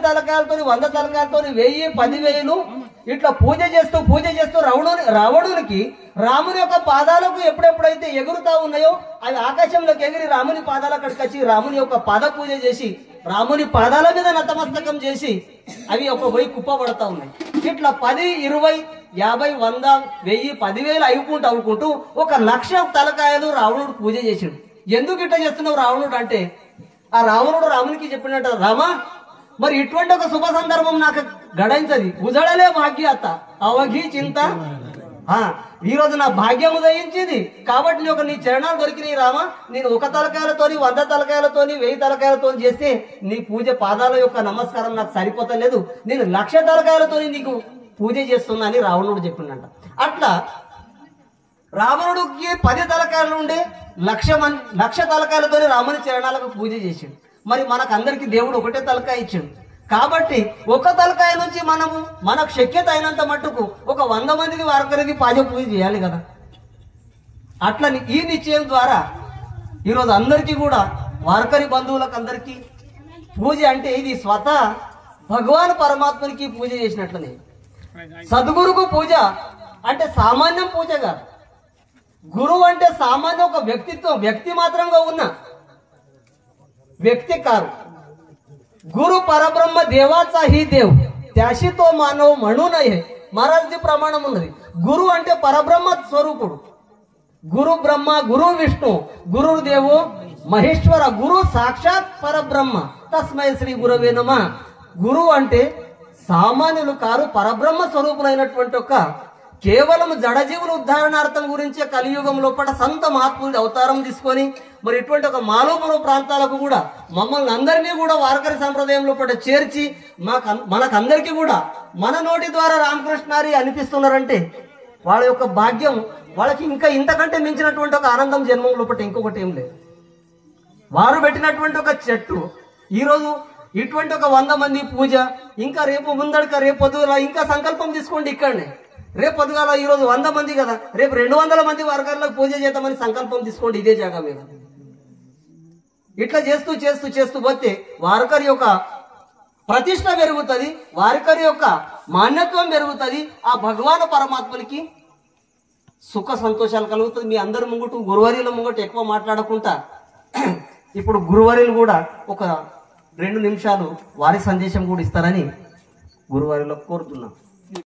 తలకాయలతో 100 తలకాయలతో 1000 10,000 ఇట్లా పూజ చేస్తూ రావణునికి రాముని యొక్క పాదాలకు ఎప్పుడెప్పుడైతే ఎగురుతా ఉన్నాయో అవి ఆకాశంలోకి ఎగిరి రాముని పాదాల అక్కడికి వచ్చి రాముని యొక్క పాద పూజ చేసి రాముని పాదాల మీద నతమస్తకం చేసి అవి ఒక పోయి కుప్పబడతా ఉన్నాయి. ఇట్లా 10, 20, 50, 100, 1000, 10,000 అవుకుంటూ 1,00,000 తలకాయలు రావణుడు పూజ చేసాడు. ఎందుకు ఇట్లా చేస్తున్నావు రావణుడు అంటే, ఆ రావణుడు రామునికి చెప్పినట్ట, రామా మరి ఇటువంటి ఒక శుభ సందర్భం నాకు గడించది, ఉజడలే భాగ్యాత అవఘీ చింత, ఈ రోజు నా భాగ్యం ఉదయించింది కాబట్టి నీ చరణాలు దొరికినాయి రామా. నేను 1 తలకాయలతోని 100 తలకాయలతోని 1000 తలకాయలతో చేస్తే నీ పూజ పాదాల యొక్క నమస్కారం నాకు సరిపోతలేదు, నేను 1,00,000 తలకాయలతోని నీకు పూజ చేస్తున్నా అని రావణుడు చెప్పిండంట. అట్లా రావణుడికి 10 తలకాయలు ఉండే 1,00,000 తలకాయలతో రాముని చరణాలకు పూజ చేసాడు. మరి మనకందరికి దేవుడు 1 తలకాయ ఇచ్చాడు కాబట్టి 1 తలకాయ నుంచి మనకు శక్యత అయినంత మట్టుకు 100 మందికి వారకరికి పూజ చేయాలి కదా. అట్లా ఈ నిశ్చయం ద్వారా ఈరోజు అందరికీ కూడా వారకరి బంధువులకు అందరికీ పూజ అంటే ఇది స్వతः భగవాన్ పరమాత్మనికి పూజ చేసినట్లనే. సద్గురుకు పూజ అంటే సామాన్యం పూజ కాదు. గురువు అంటే సామాన్య ఒక వ్యక్తి మాత్రంగా ఉన్న వ్యక్తి కాదు. गुरु परब्रह्म देवाचा ही देव त्याशी तो मानव म्हणू नये महाराज प्रमाणम ఉన్నది. గురు అంటే పరబ్రహ్మ స్వరూపుడు. గురు బ్రహ్మ, గురు విష్ణు, గురు దేవో మహేశ్వర, గురు సాక్షాత్ పరబ్రహ్మ తస్మై శ్రీ గురవే నమః. గురువు అంటే సామాన్యులు కారు, పరబ్రహ్మ స్వరూపులైనటువంటి ఒక కేవలం జడజీవుల ఉద్ధారణార్థం గురించే కలియుగం లోపల సంత మహాత్ముడి అవతారం తీసుకొని మరి ఇటువంటి ఒక మాలోపుర ప్రాంతాలకు కూడా మమ్మల్ని అందరినీ కూడా వారకరి సంప్రదాయం లోపల చేర్చి మనకందరికీ కూడా మన నోటి ద్వారా రామకృష్ణారి అనిపిస్తున్నారంటే వాళ్ళ యొక్క భాగ్యం, వాళ్ళకి ఇంకా ఇంతకంటే మించినటువంటి ఒక ఆనందం జన్మం లోపల ఇంకొకటి ఏం లేదు. వారు పెట్టినటువంటి ఒక చెట్టు ఈరోజు ఇటువంటి ఒక 100 మంది పూజ, ఇంకా రేపు ముందడక రేపు పొద్దుగా ఇంకా సంకల్పం తీసుకోండి ఇక్కడనే. రేపు పొద్దుగాల ఈరోజు 100 మంది కదా, రేపు 200 మంది వారకర్లకు పూజ చేద్దామని సంకల్పం తీసుకోండి ఇదే జాగా మీద. ఇట్లా చేస్తూ చేస్తూ చేస్తూ పోతే వారకరి యొక్క ప్రతిష్ట పెరుగుతుంది, వారకరి యొక్క మాన్యత్వం పెరుగుతుంది, ఆ భగవాన్ పరమాత్మనికి సుఖ సంతోషాలు కలుగుతుంది. మీ అందరి ముంగటు గురువర్యుల ముంగటు ఎక్కువ మాట్లాడకుండా ఇప్పుడు గురువర్యులు కూడా ఒక 2 నిమిషాలు వారి సందేశం కూడా ఇస్తారని గురువర్యులకు కోరుతున్నాం.